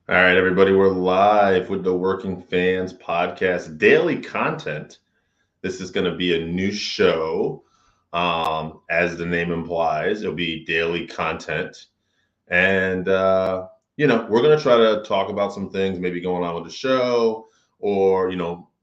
All right, everybody, we're live with the Working Fans Podcast daily content. This is going to be a new show. As the name implies, it'll be daily content. And, we're going to try to talk about some things maybe going on with the show, or,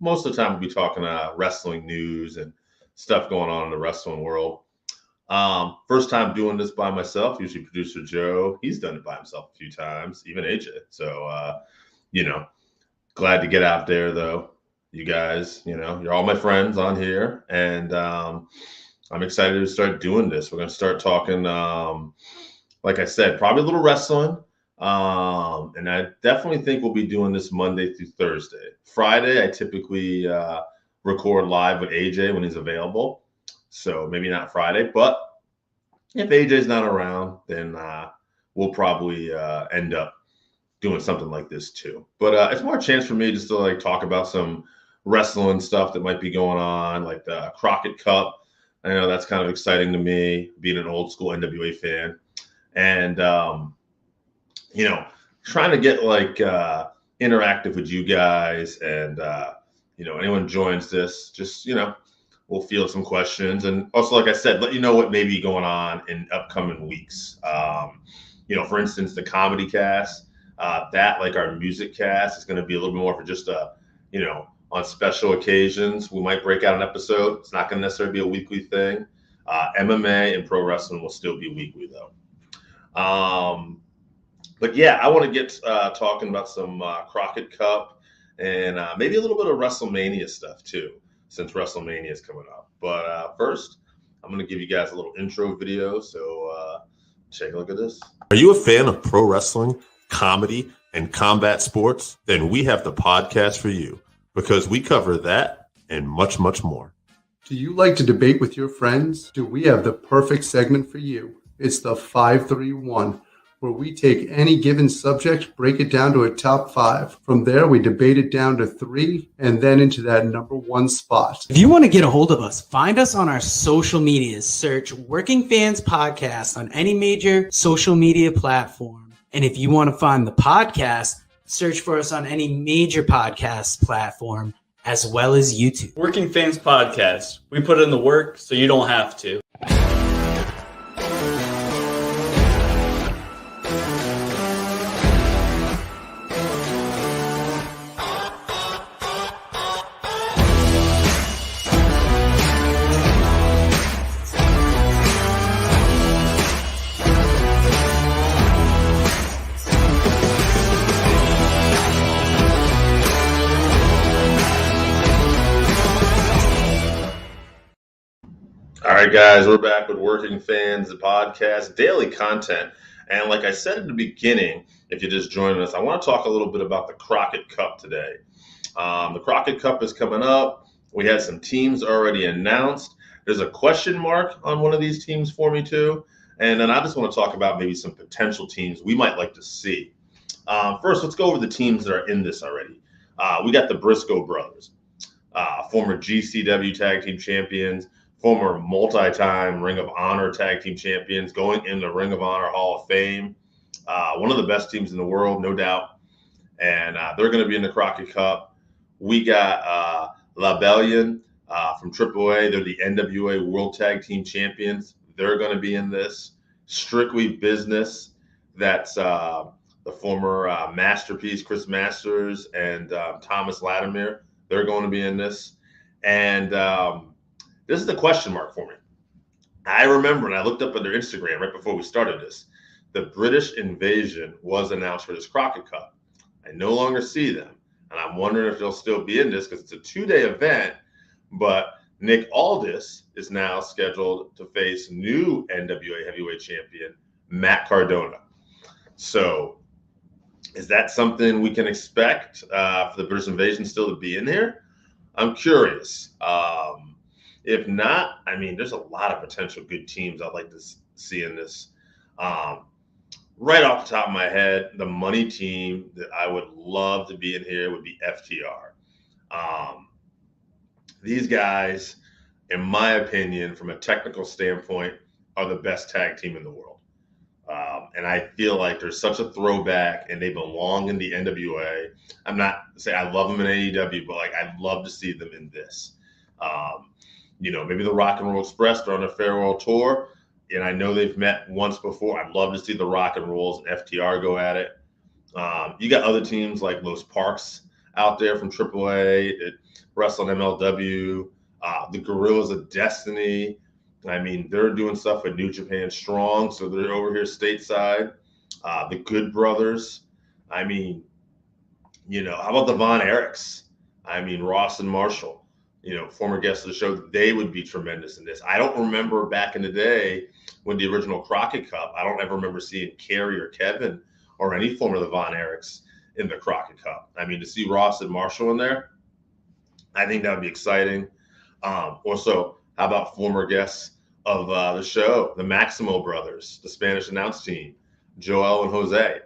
most of the time we'll be talking wrestling news and stuff going on in the wrestling world. First time doing this by myself. Usually producer Joe, he's done it by himself a few times, even AJ. So, glad to get out there though. You guys, you're all my friends on here, and I'm excited to start doing this. We're going to start talking, like I said, probably a little wrestling. And I definitely think we'll be doing this Monday through Thursday. Friday, I typically record live with AJ when he's available. So maybe not Friday, but if AJ's not around, then we'll probably end up doing something like this too. But it's more a chance for me just to talk about some wrestling stuff that might be going on, like the Crockett Cup. I know that's kind of exciting to me, being an old school NWA fan, and trying to get interactive with you guys, and anyone joins this, just we'll field some questions, and also, like I said, let you know what may be going on in upcoming weeks. For instance, the comedy cast, that like our music cast is going to be a little bit more for just on special occasions. We might break out an episode. It's not going to necessarily be a weekly thing. MMA and pro wrestling will still be weekly though. But yeah, I want to get talking about some Crockett Cup and maybe a little bit of WrestleMania stuff too, since WrestleMania is coming up. But first, I'm going to give you guys a little intro video. So take a look at this. Are you a fan of pro wrestling, comedy, and combat sports? Then we have the podcast for you, because we cover that and much, much more. Do you like to debate with your friends? Do we have the perfect segment for you? It's the 531, where we take any given subject, break it down to a top 5. From there, we debate it down to 3, and then into that number 1 spot. If you want to get a hold of us, find us on our social medias. Search Working Fans Podcast on any major social media platform. And if you want to find the podcast, search for us on any major podcast platform, as well as YouTube. Working Fans Podcast. We put in the work so you don't have to. All right, guys, we're back with Working Fans, the podcast, daily content. And like I said at the beginning, if you're just joining us, I want to talk a little bit about the Crockett Cup today. The Crockett Cup is coming up. We had some teams already announced. There's a question mark on one of these teams for me too. And then I just want to talk about maybe some potential teams we might like to see. First, let's go over the teams that are in this already. We got the Briscoe Brothers, former GCW Tag Team Champions, former multi-time Ring of Honor Tag Team Champions, going in the Ring of Honor Hall of Fame. One of the best teams in the world, no doubt. And they're going to be in the Crockett Cup. We got La Bellion from AAA. They're the NWA World Tag Team Champions. They're going to be in this. Strictly Business. That's the former Masterpiece, Chris Masters, and Thomas Latimer. They're going to be in this. And this is the question mark for me. I remember when I looked up at their Instagram right before we started this, the British Invasion was announced for this Crockett Cup. I no longer see them, and I'm wondering if they'll still be in this, because it's a 2-day event, but Nick Aldis is now scheduled to face new NWA heavyweight champion Matt Cardona. So is that something we can expect for the British Invasion still to be in here? I'm curious. If not, I mean, there's a lot of potential good teams I'd like to see in this. Right off the top of my head, the money team that I would love to be in here would be FTR. These guys, in my opinion, from a technical standpoint, are the best tag team in the world. And I feel like they're such a throwback and they belong in the NWA. I'm not saying I love them in AEW, but like I'd love to see them in this. Maybe the Rock and Roll Express, they're on a farewell tour. And I know they've met once before. I'd love to see the Rock and Rolls and FTR go at it. You got other teams like Los Parks out there from AAA that wrestle in MLW. The Gorillas of Destiny. I mean, they're doing stuff with New Japan Strong, so they're over here stateside. The Good Brothers. I mean, how about the Von Erichs? I mean, Ross and Marshall, former guests of the show, they would be tremendous in this. I don't remember back in the day when the original Crockett Cup, I don't ever remember seeing Kerry or Kevin or any form of the Von Erichs in the Crockett Cup. I mean, to see Ross and Marshall in there, I think that would be exciting. Also, how about former guests of the show, the Maximo Brothers, the Spanish announce team, Joel and Jose.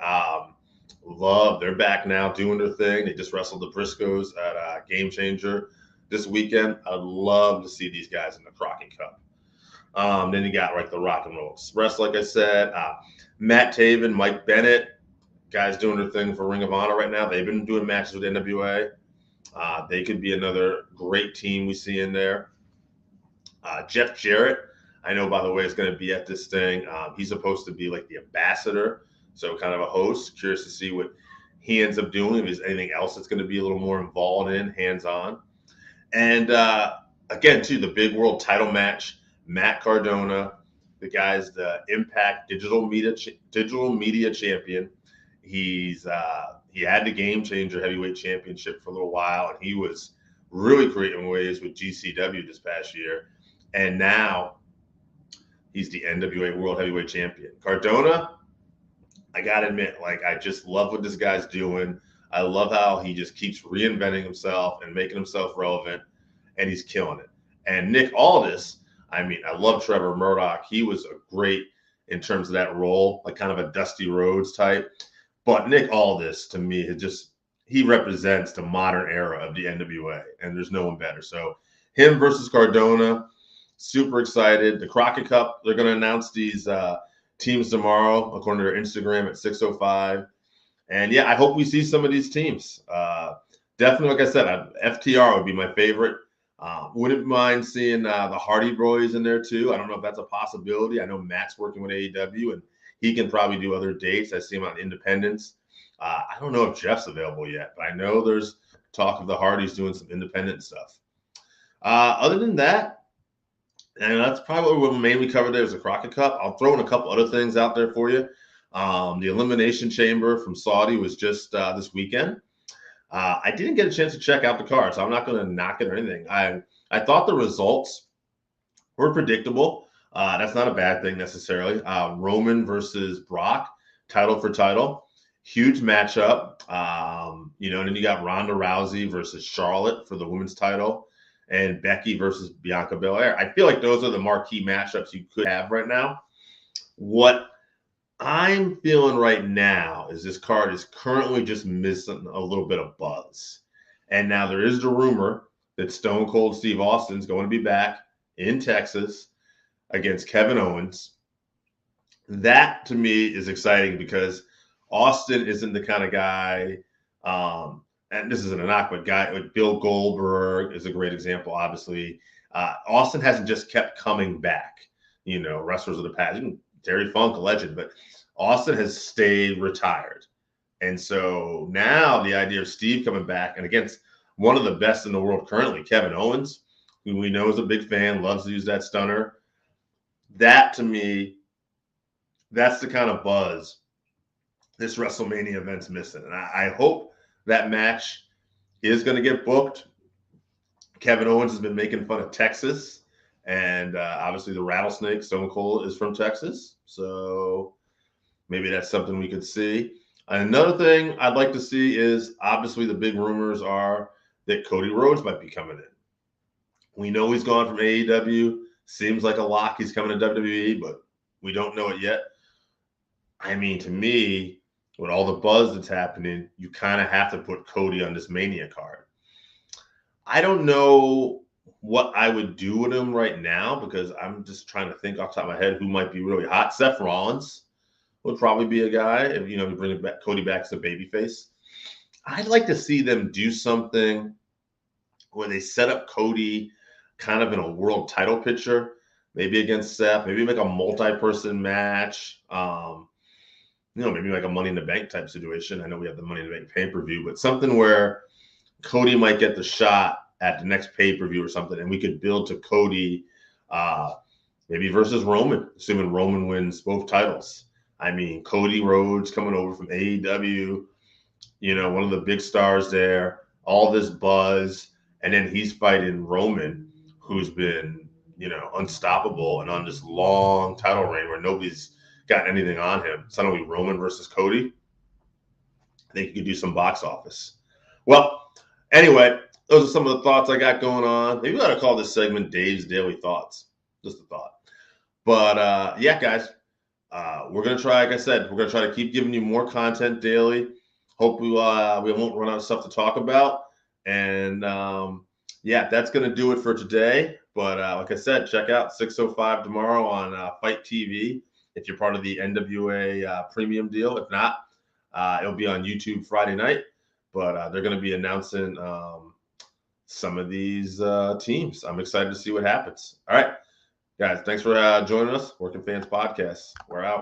They're back now doing their thing. They just wrestled the Briscoes at Game Changer this weekend. I'd love to see these guys in the Crockett Cup. Then you got like the Rock and Roll Express, like I said. Matt Taven, Mike Bennett, guys doing their thing for Ring of Honor right now. They've been doing matches with NWA. They could be another great team we see in there. Jeff Jarrett, I know, by the way, is going to be at this thing. He's supposed to be like the ambassador, so kind of a host. Curious to see what he ends up doing, if there's anything else that's going to be a little more involved in, hands-on. And again, too, the big world title match, Matt Cardona, the guy's the Impact Digital Media Champion. He had the Game Changer Heavyweight Championship for a little while, and he was really creating waves with GCW this past year. And now he's the NWA World Heavyweight Champion. Cardona, I got to admit, like, I just love what this guy's doing. I love how he just keeps reinventing himself and making himself relevant, and he's killing it. And Nick Aldis, I mean, I love Trevor Murdoch. He was a great in terms of that role, like kind of a Dusty Rhodes type. But Nick Aldis, to me, he represents the modern era of the NWA, and there's no one better. So him versus Cardona, super excited. The Crockett Cup, they're going to announce these teams tomorrow, according to their Instagram at 6:05. And yeah, I hope we see some of these teams. Definitely, like I said, FTR would be my favorite. Wouldn't mind seeing the Hardy Boys in there too. I don't know if that's a possibility. I know Matt's working with AEW, and he can probably do other dates. I see him on Independence. I don't know if Jeff's available yet, but I know there's talk of the Hardys doing some independent stuff. Other than that, and that's probably what we'll mainly cover there is the Crockett Cup. I'll throw in a couple other things out there for you. The Elimination Chamber from Saudi was just this weekend. I didn't get a chance to check out the card, so I'm not going to knock it or anything. I thought the results were predictable. That's not a bad thing necessarily. Roman versus Brock, title for title. Huge matchup. And then you got Ronda Rousey versus Charlotte for the women's title, and Becky versus Bianca Belair. I feel like those are the marquee matchups you could have right now. What I'm feeling right now is this card is currently just missing a little bit of buzz. And now there is the rumor that Stone Cold Steve Austin's going to be back in Texas against Kevin Owens. That, to me, is exciting because Austin isn't the kind of guy, and this isn't a knock, but guy like Bill Goldberg is a great example, obviously. Austin hasn't just kept coming back, wrestlers of the past. Terry Funk, a legend, but Austin has stayed retired. And so now the idea of Steve coming back and against one of the best in the world currently, Kevin Owens, who we know is a big fan, loves to use that stunner. That, to me, that's the kind of buzz this WrestleMania event's missing. And I hope that match is going to get booked. Kevin Owens has been making fun of Texas. And obviously the Rattlesnake, Stone Cold, is from Texas. So maybe that's something we could see. Another thing I'd like to see is obviously the big rumors are that Cody Rhodes might be coming in. We know he's gone from AEW. Seems like a lock he's coming to WWE, but we don't know it yet. I mean, to me, with all the buzz that's happening, you kind of have to put Cody on this Mania card. I don't know what I would do with him right now because I'm just trying to think off the top of my head who might be really hot. Seth Rollins would probably be a guy. If we bring Cody back as a babyface. I'd like to see them do something where they set up Cody kind of in a world title picture, maybe against Seth, maybe make a multi-person match. Maybe like a Money in the Bank type situation. I know we have the Money in the Bank pay-per-view, but something where Cody might get the shot at the next pay-per-view or something, and we could build to Cody maybe versus Roman, assuming Roman wins both titles. I mean, Cody Rhodes coming over from AEW, one of the big stars there, all this buzz, and then he's fighting Roman, who's been, unstoppable and on this long title reign where nobody's gotten anything on him. Suddenly Roman versus Cody. I think you could do some box office. Well, anyway, those are some of the thoughts I got going on. Maybe we ought to call this segment Dave's Daily Thoughts. Just a thought. But yeah, guys, we're going to try, like I said, we're going to try to keep giving you more content daily. Hope we won't run out of stuff to talk about. And yeah, that's going to do it for today. But like I said, check out 6:05 tomorrow on Fight TV if you're part of the NWA premium deal. If not, it'll be on YouTube Friday night. But they're going to be announcing some of these teams. I'm excited to see what happens. All right, guys, thanks for joining us. Working Fans Podcast. We're out.